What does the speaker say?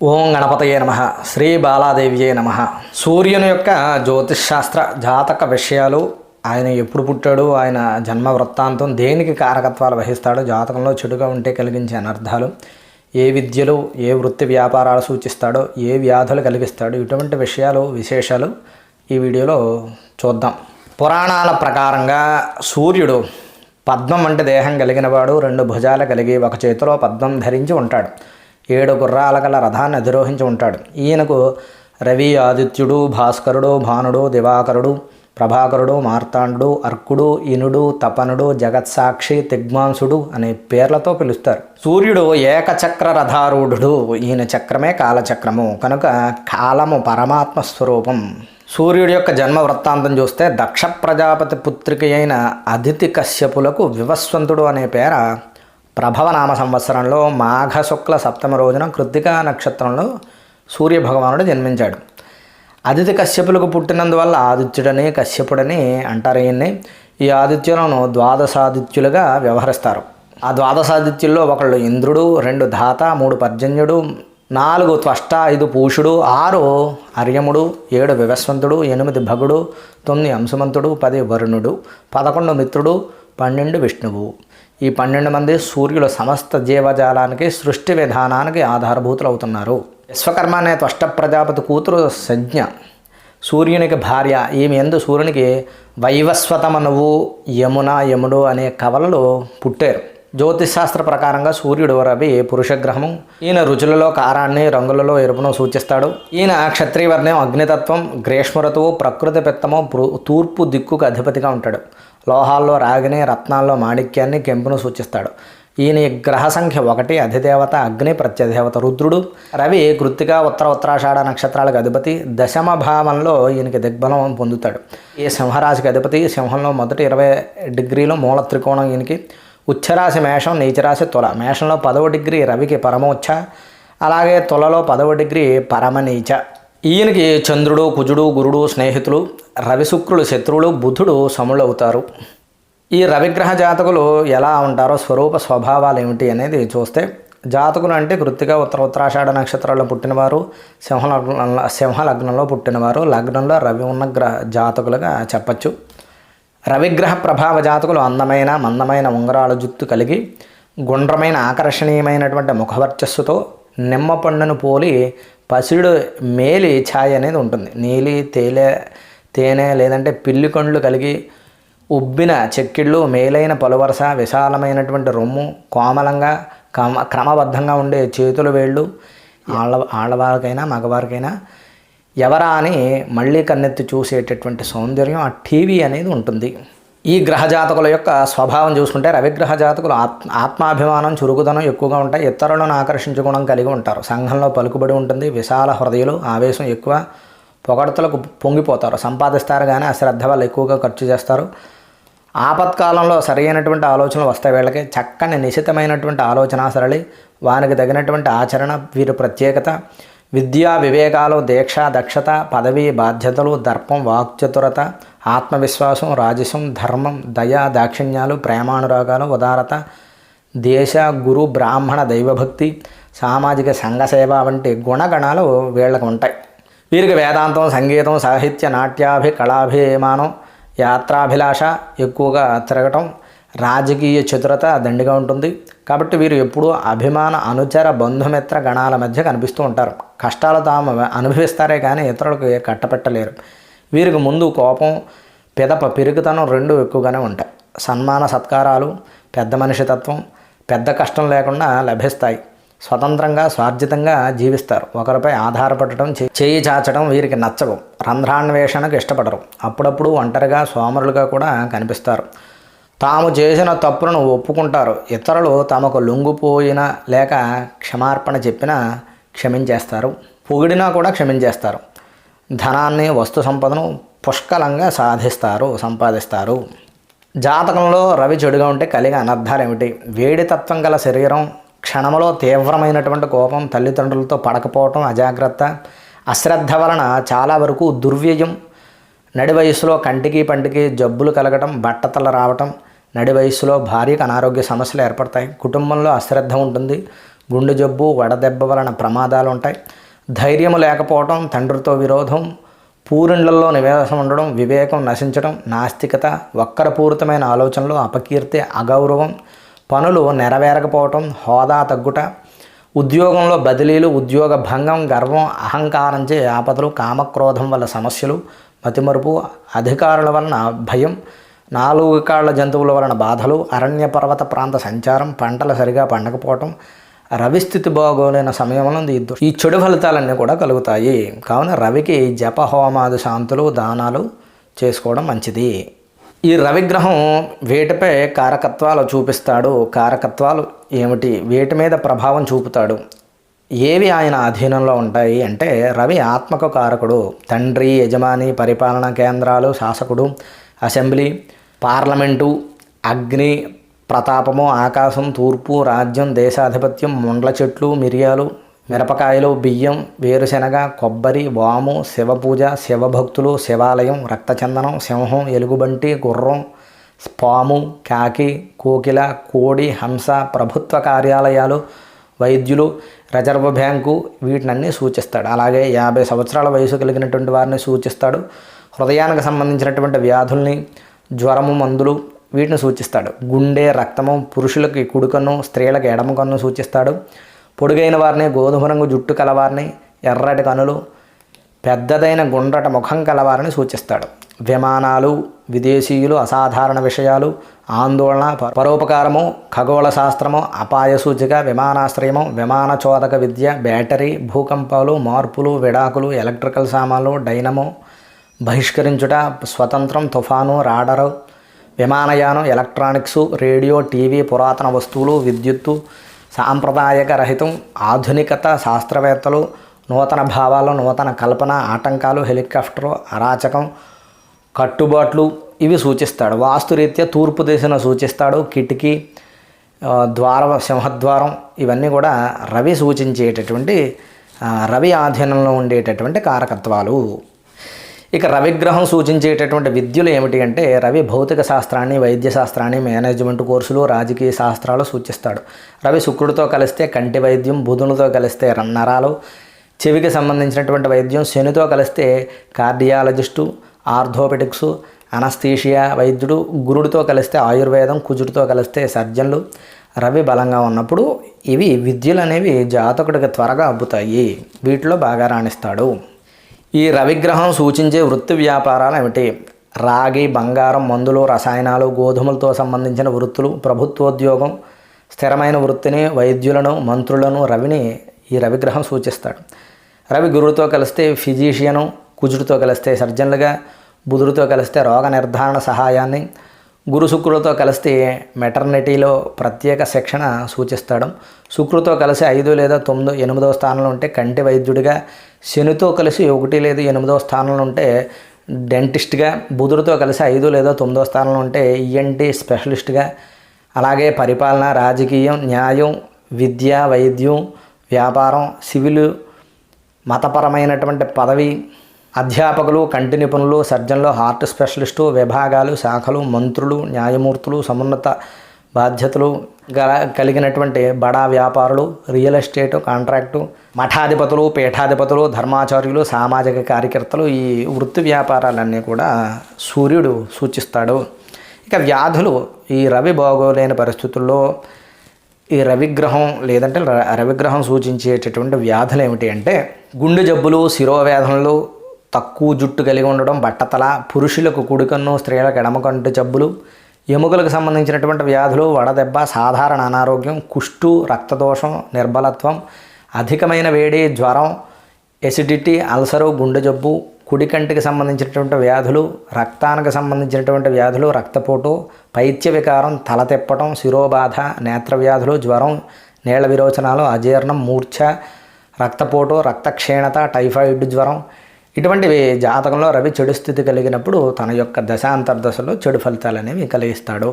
ఓం గణపతయే నమః. శ్రీ బాలాదేవియే నమః. సూర్యుని యొక్క జ్యోతిష్శాస్త్ర జాతక విషయాలు, ఆయన ఎప్పుడు పుట్టాడు, ఆయన జన్మ వృత్తాంతం, దేనికి కారకత్వాలు వహిస్తాడు, జాతకంలో చెడుగా ఉంటే కలిగించే అనర్థాలు, ఏ విద్యలు ఏ వృత్తి వ్యాపారాలు సూచిస్తాడో, ఏ వ్యాధులు కలిగిస్తాడో, ఇటువంటి విషయాలు విశేషాలు ఈ వీడియోలో చూద్దాం. పురాణాల ప్రకారంగా సూర్యుడు పద్మం వంటి దేహం కలిగినవాడు, 2 భుజాలు కలిగి ఒక చేతిలో పద్మం ధరించి ఉంటాడు. 7 గుర్రాల గల రథాన్ని అధిరోహించి ఉంటాడు. ఈయనకు రవి, ఆదిత్యుడు, భాస్కరుడు, భానుడు, దివాకరుడు, ప్రభాకరుడు, మార్తాండు, అర్కుడు, ఇనుడు, తపనుడు, జగత్సాక్షి, తిగ్మాంసుడు అనే పేర్లతో పిలుస్తారు. సూర్యుడు ఏకచక్ర రథారూఢుడు. ఈయన చక్రమే కాలచక్రము కనుక కాలము పరమాత్మ స్వరూపం. సూర్యుడి యొక్క జన్మ వృత్తాంతం చూస్తే దక్ష ప్రజాపతి పుత్రిక అయిన అదితి కశ్యపులకు వివస్వంతుడు అనే పేర ప్రభవనామ సంవత్సరంలో మాఘశుక్ల సప్తమ రోజున కృత్తికా నక్షత్రంలో సూర్యభగవానుడు జన్మించాడు. అదితి కశ్యపులకు పుట్టినందువల్ల ఆదిత్యుడని కశ్యపుడని అంటారు. ఈ ఆదిత్యులను ద్వాదశాదిత్యులుగా వ్యవహరిస్తారు. ఆ ద్వాదశాదిత్యుల్లో ఒకళ్ళు ఇంద్రుడు, 2 ధాత, 3 పర్జన్యుడు, 4 త్వష్ట, 5 పూషుడు, 6 అర్యముడు, 7 వివస్వంతుడు, 8 భగుడు, 9 అంశుమంతుడు, 10 వరుణుడు, 11 మిత్రుడు, 12 విష్ణువు. ఈ 12 మంది సూర్యుల సమస్త జీవజాలానికి సృష్టి విధానానికి ఆధారభూతులు అవుతున్నారు. విశ్వకర్మ అనే త్వష్ట ప్రజాపతి కూతురు సజ్ఞ సూర్యునికి భార్య. ఈమె యందు సూర్యునికి వైవస్వతమనువు, యమున, యముడు అనే కవలలు పుట్టారు. జ్యోతిశాస్త్ర ప్రకారంగా సూర్యుడు రవి పురుషగ్రహము. ఈయన రుచులలో కారాన్ని, రంగులలో ఎరుపును సూచిస్తాడు. ఈయన క్షత్రియవర్ణం, అగ్నితత్వం, గ్రీష్మ ఋతువు, ప్రకృతి పిత్తము, తూర్పు దిక్కుకు అధిపతిగా ఉంటాడు. లోహాల్లో రాగిని, రత్నాల్లో మాణిక్యాన్ని, కెంపును సూచిస్తాడు. ఈయన గ్రహ సంఖ్య 1, అధిదేవత అగ్ని, ప్రత్యదేవత రుద్రుడు. రవి కృత్తిక, ఉత్తరాషాఢ నక్షత్రాలకు అధిపతి. దశమ భావంలో ఈయనకి దిగ్బలం పొందుతాడు. ఈ సింహరాశికి అధిపతి. సింహంలో మొదటి 20 డిగ్రీలు మూల త్రికోణం ఈయనకి. ఉచ్చరాశి మేషం, నీచరాశి తుల. మేషంలో 10వ డిగ్రీ రవికి పరమోచ్చ, అలాగే తులలో 10వ డిగ్రీ పరమనీచ. ఈయనకి చంద్రుడు, కుజుడు, గురుడు స్నేహితులు, రవి శుక్రులు శత్రువులు, బుధుడు సములు అవుతారు. ఈ రవిగ్రహ జాతకులు ఎలా ఉంటారో, స్వరూప స్వభావాలు ఏమిటి అనేది చూస్తే, జాతకులు అంటే కృత్తిక, ఉత్తరాషాఢ నక్షత్రాల్లో పుట్టినవారు, సింహ లగ్నంలో పుట్టినవారు, లగ్నంలో రవి ఉన్న జాతకులుగా చెప్పచ్చు. రవిగ్రహ ప్రభావ జాతకులు అందమైన మందమైన ఉంగరాల జుత్తు కలిగి, గుండ్రమైన ఆకర్షణీయమైనటువంటి ముఖవర్చస్సుతో, నిమ్మ పండును పోలి పసిడు మేలి ఛాయ అనేది ఉంటుంది. నీలి, తేనె లేదంటే పిల్లి కండ్లు కలిగి, ఉబ్బిన చెక్కిళ్ళు, మేలైన పలువరస, విశాలమైనటువంటి రొమ్ము, కోమలంగా క్రమబద్ధంగా ఉండే చేతుల వేళ్ళు, ఆడవారికైనా మగవారికైనా ఎవరా అని మళ్ళీ కన్నెత్తి చూసేటటువంటి సౌందర్యం ఆ టీవీ అనేది ఉంటుంది. ఈ గ్రహజాతకుల యొక్క స్వభావం చూసుకుంటే, రవిగ్రహ జాతకులు ఆత్మాభిమానం, చురుకుదనం ఎక్కువగా ఉంటాయి. ఇతరులను ఆకర్షించే గుణం కలిగి ఉంటారు. సంఘంలో పలుకుబడి ఉంటుంది. విశాల హృదయులు, ఆవేశం ఎక్కువ, పొగడతలకు పొంగిపోతారు. సంపాదిస్తారు కానీ అశ్రద్ధ వల్ల ఎక్కువగా ఖర్చు చేస్తారు. ఆపత్కాలంలో సరైనటువంటి ఆలోచనలు వస్తాయి. వీళ్ళకి చక్కని నిశితమైనటువంటి ఆలోచన సరళి, వానికి తగినటువంటి ఆచరణ వీరి ప్రత్యేకత. విద్యా వివేకాలు, దీక్ష, దక్షత, పదవి, బాధ్యతలు, దర్పం, వాక్చతురత, ఆత్మవిశ్వాసం, రాజసం, ధర్మం, దయ, దాక్షిణ్యాలు, ప్రేమానురాగాలు, ఉదారత, దేశ, గురు, బ్రాహ్మణ, దైవభక్తి, సామాజిక సంఘసేవ వంటి గుణగణాలు వీళ్ళకు ఉంటాయి. వీరికి వేదాంతం, సంగీతం, సాహిత్య, కళాభిమానం, యాత్రాభిలాష, ఎక్కువగా తిరగటం, రాజకీయ చతురత దండిగా ఉంటుంది. కాబట్టి వీరు ఎప్పుడూ అభిమాన, అనుచర, బంధుమిత్ర గణాల మధ్య కనిపిస్తూ ఉంటారు. కష్టాలు తాము అనుభవిస్తారే కానీ ఇతరులకు కట్టపెట్టలేరు. వీరికి ముందు కోపం, పెదప పెరుగుతనం 2 ఎక్కువగానే ఉంటాయి. సన్మాన సత్కారాలు, పెద్ద మనిషి తత్వం పెద్ద కష్టం లేకుండా లభిస్తాయి. స్వతంత్రంగా, స్వార్జితంగా జీవిస్తారు. ఒకరిపై ఆధారపడటం, చేయి చాచడం వీరికి నచ్చవు. రంధ్రాన్వేషణకు ఇష్టపడరు. అప్పుడప్పుడు ఒంటరిగా, సోమరులుగా కూడా కనిపిస్తారు. తాము చేసిన తప్పులను ఒప్పుకుంటారు. ఇతరులు తమకు లొంగిపోయినా లేక క్షమార్పణ చెప్పినా క్షమించేస్తారు. పొగిడినా కూడా క్షమించేస్తారు. ధనాన్ని, వస్తు సంపదను పుష్కలంగా సంపాదిస్తారు. జాతకంలో రవి చెడుగా ఉంటే కలిగే అనర్థాలు ఏమిటి? వేడి తత్వం గల శరీరం, క్షణంలో తీవ్రమైనటువంటి కోపం, తల్లిదండ్రులతో పడకపోవటం, అజాగ్రత్త, అశ్రద్ధ వలన చాలా వరకు దుర్వ్యయం, నడి వయసులో కంటికి పంటికి జబ్బులు కలగటం, బట్టతల రావటం, నడి వయసులో భార్యకు అనారోగ్య సమస్యలు ఏర్పడతాయి. కుటుంబంలో అశ్రద్ధ ఉంటుంది. గుండె జబ్బు, వడదెబ్బ వలన ప్రమాదాలు ఉంటాయి. ధైర్యం లేకపోవడం, తండ్రితో విరోధం, పూరిండ్లలో నివేశం ఉండడం, వివేకం నశించడం, నాస్తికత, వక్రపూరితమైన ఆలోచనలు, అపకీర్తి, అగౌరవం, పనులు నెరవేరకపోవటం, హోదా తగ్గుట, ఉద్యోగంలో బదిలీలు, ఉద్యోగ భంగం, గర్వం, అహంకారంచే ఆపదలు, కామక్రోధం వల్ల సమస్యలు, మతిమరుపు, అధికారుల వలన భయం, 4 కాళ్ల జంతువుల వలన బాధలు, అరణ్య పర్వత ప్రాంత సంచారం, పంటలు సరిగా పండకపోవటం, రవిస్థితి బాగోలేని సమయంలో ఈ చెడు ఫలితాలన్నీ కూడా కలుగుతాయి. కావున రవికి జప హోమాది శాంతులు, దానాలు చేసుకోవడం మంచిది. ఈ రవిగ్రహం వేటిపై కారకత్వాలు చూపిస్తాడు, కారకత్వాలు ఏమిటి, వేటి మీద ప్రభావం చూపుతాడు, ఏవి ఆయన అధీనంలో ఉంటాయి అంటే, రవి ఆత్మకు కారకుడు. తండ్రి, యజమాని, పరిపాలనా కేంద్రాలు, శాసకుడు, అసెంబ్లీ, పార్లమెంటు, అగ్ని, ప్రతాపము, ఆకాశం, తూర్పు, రాజ్యం, దేశాధిపత్యం, ముండ్ల చెట్లు, మిరియాలు, మిరపకాయలు, బియ్యం, వేరుశెనగ, కొబ్బరి, వాము, శివపూజ, శివభక్తులు, శివాలయం, రక్తచందనం, సింహం, ఎలుగుబంటి, గుర్రం, పాము, కాకి, కోకిల, కోడి, హంస, ప్రభుత్వ కార్యాలయాలు, వైద్యులు, రిజర్వ్ బ్యాంకు, వీటినన్నీ సూచిస్తాడు. అలాగే 50 సంవత్సరాల వయసు కలిగినటువంటి వారిని సూచిస్తాడు. హృదయానికి సంబంధించినటువంటి వ్యాధుల్ని, జ్వరము, మందులు, వీటిని సూచిస్తాడు. గుండె, రక్తము, పురుషులకి కుడి కన్ను, స్త్రీలకు ఎడమ కన్ను సూచిస్తాడు. పొడుగైన వారిని, గోధుమ రంగు జుట్టు కలవారిని, ఎర్రటి కనులు, పెద్దదైన గుండ్రట ముఖం కలవారిని సూచిస్తాడు. విమానాలు, విదేశీయులు, అసాధారణ విషయాలు, ఆందోళన, పరోపకారము, ఖగోళ శాస్త్రము, అపాయ సూచిక, విమానాశ్రయము, విమాన చోదక విద్య, బ్యాటరీ, భూకంపాలు, మార్పులు, విడాకులు, ఎలక్ట్రికల్ సామాన్లు, డైనమో, బహిష్కరించుట, స్వతంత్రం, తుఫాను, రాడరు, విమానయానం, ఎలక్ట్రానిక్సు, రేడియో, టీవీ, పురాతన వస్తువులు, విద్యుత్తు, సాంప్రదాయక రహితం, ఆధునికత, శాస్త్రవేత్తలు, నూతన భావాలు, నూతన కల్పన, ఆటంకాలు, హెలికాప్టరు, అరాచకం, కట్టుబాట్లు, ఇవి సూచిస్తాడు. వాస్తురీత్యా తూర్పు దిశను సూచిస్తాడు. కిటికీ, ద్వారం, సింహద్వారం, ఇవన్నీ కూడా రవి సూచించేటటువంటి, రవి ఆధీనంలో ఉండేటటువంటి కారకత్వాలు. ఇక రవిగ్రహం సూచించేటటువంటి విద్యలు ఏమిటి అంటే, రవి భౌతిక శాస్త్రాన్ని, వైద్య శాస్త్రాన్ని, మేనేజ్మెంట్ కోర్సులు, రాజకీయ శాస్త్రాలు సూచిస్తాడు. రవి శుక్రుడితో కలిస్తే కంటి వైద్యం, బుధునితో కలిస్తే నరాలు, చెవికి సంబంధించినటువంటి వైద్యం, శనితో కలిస్తే కార్డియాలజిస్టు, ఆర్థోపెడిక్సు, అనస్థీషియా వైద్యుడు, గురుడితో కలిస్తే ఆయుర్వేదం, కుజుడితో కలిస్తే సర్జన్లు. రవి బలంగా ఉన్నప్పుడు ఇవి విద్యలు అనేవి జాతకుడికి త్వరగా అబ్బుతాయి, వీటిలో బాగా రాణిస్తాడు. ఈ రవిగ్రహం సూచించే వృత్తి వ్యాపారాలు ఏమిటి? రాగి, బంగారం, మందులు, రసాయనాలు, గోధుమలతో సంబంధించిన వృత్తులు, ప్రభుత్వోద్యోగం, స్థిరమైన వృత్తిని, వైద్యులను, మంత్రులను రవిని ఈ రవిగ్రహం సూచిస్తాడు. రవి గురుడితో కలిస్తే ఫిజీషియను, కుజుడితో కలిస్తే సర్జన్లుగా, బుధుడితో కలిస్తే రోగ నిర్ధారణ సహాయాన్ని, గురు శుక్రుడితో కలిస్తే మెటర్నిటీలో ప్రత్యేక శిక్షణ సూచిస్తాడు. శుక్రుడితో కలిసి 5 లేదా 9, 8వ స్థానంలో ఉంటే కంటి వైద్యుడిగా, శనితో కలిసి 1 లేదా 8వ స్థానంలో ఉంటే డెంటిస్ట్గా, బుధుడితో కలిసి 5 లేదా 9వ స్థానంలో ఉంటే ఈఎన్టీ స్పెషలిస్ట్గా, అలాగే పరిపాలన, రాజకీయం, న్యాయం, విద్య, వైద్యం, వ్యాపారం, సివిల్, మతపరమైనటువంటి పదవి, అధ్యాపకులు, కంటి నిపుణులు, సర్జన్లు, హార్ట్ స్పెషలిస్టు, విభాగాలు, శాఖలు, మంత్రులు, న్యాయమూర్తులు, సమున్నత బాధ్యతలు కలిగినటువంటి బడా వ్యాపారులు, రియల్ ఎస్టేటు, కాంట్రాక్టు, మఠాధిపతులు, పీఠాధిపతులు, ధర్మాచార్యులు, సామాజిక కార్యకర్తలు, ఈ వృత్తి వ్యాపారాలన్నీ కూడా సూర్యుడు సూచిస్తాడు. ఇక వ్యాధులు, ఈ రవి బాగోలేని పరిస్థితుల్లో ఈ రవిగ్రహం లేదంటే రవిగ్రహం సూచించేటటువంటి వ్యాధులు ఏమిటి అంటే, గుండె జబ్బులు, శిరోవేదనలు, తక్కువ జుట్టు కలిగి ఉండడం, బట్టతల, పురుషులకు కుడికన్ను, స్త్రీలకు ఎడమకంటి జబ్బులు, ఎముకలకు సంబంధించినటువంటి వ్యాధులు, వడదెబ్బ, సాధారణ అనారోగ్యం, కుష్టు, రక్తదోషం, నిర్బలత్వం, అధికమైన వేడి, జ్వరం, ఎసిడిటీ, అల్సరు, గుండె జబ్బు, కుడి కంటికి సంబంధించినటువంటి వ్యాధులు, రక్తానికి సంబంధించినటువంటి వ్యాధులు, రక్తపోటు, పైత్య వికారం, తల తిప్పటం, శిరోబాధ, నేత్ర వ్యాధులు, జ్వరం, నీళ్ల విరోచనాలు, అజీర్ణం, మూర్ఛ, రక్తపోటు, రక్తక్షీణత, టైఫాయిడ్ జ్వరం, ఇటువంటివి జాతకంలో రవి చెడు స్థితి కలిగినప్పుడు తన యొక్క దశాంతర్దశలో చెడు ఫలితాలు అనేవి కలిగిస్తాడు.